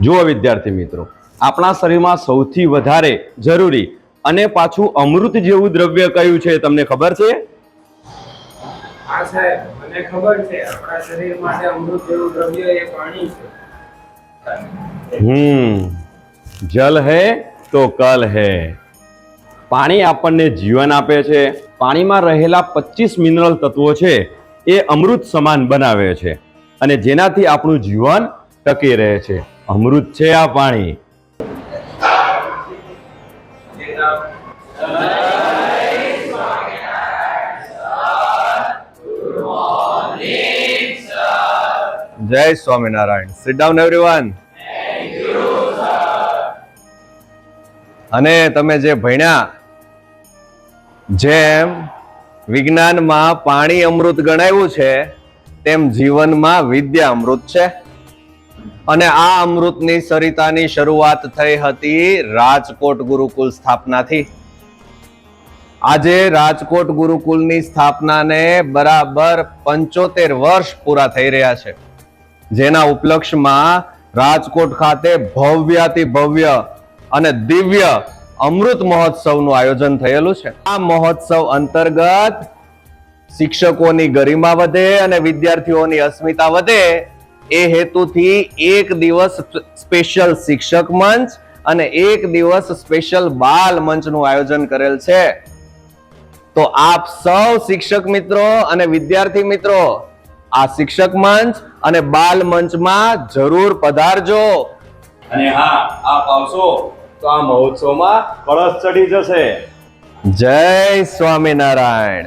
જુઓ વિદ્યાર્થી મિત્રો, આપણા શરીરમાં સૌથી વધારે જરૂરી અને પાછું અમૃત જેવું દ્રવ્ય કયું છે તમને ખબર છે? હા સાહેબ, મને ખબર છે. આપણા શરીર માટે અમૃત જેવું દ્રવ્ય એ પાણી છે. જલ હૈ તો કલ હૈ. પાણી આપણને જીવન આપે છે. પાણીમાં રહેલા 25 મિનરલ તત્વો છે એ અમૃત સમાન બનાવે છે અને જેનાથી આપણું જીવન ટકી રહે છે. અમૃત છે આ પાણી. જય સ્વામિનારાયણ. Sit down everyone. અને તમે જે ભણ્યા, જેમ વિજ્ઞાનમાં પાણી અમૃત ગણાવ્યું છે તેમ જીવનમાં વિદ્યા અમૃત છે. અને આ અમૃતની સરિતાની શરૂઆત થઈ હતી રાજકોટ ગુરુકુલ સ્થાપનાથી. આજે રાજકોટ ગુરુકુલની સ્થાપનાને બરાબર 75 વર્ષ પૂરા થઈ રહ્યા છે, જેના ઉપલક્ષમાં રાજકોટ ખાતે ભવ્યાતિ ભવ્ય અને દિવ્ય અમૃત મહોત્સવનું આયોજન થયેલું છે. આ મહોત્સવ અંતર્ગત શિક્ષકોની ગરિમા વધે અને વિદ્યાર્થીઓની અસ્મિતા વધે એ હેતુથી એક દિવસ સ્પેશિયલ શિક્ષક મંચ અને એક દિવસ સ્પેશિયલ બાલ મંચનું આયોજન કરેલ છે. તો આપ સૌ શિક્ષક મિત્રો અને વિદ્યાર્થી મિત્રો આ શિક્ષક મંચ અને બાલ મંચમાં જરૂર પધારજો. અને હા, આપ આવશો તો આ મહોત્સવમાં કળશ ચડી જશે. જય સ્વામિનારાયણ.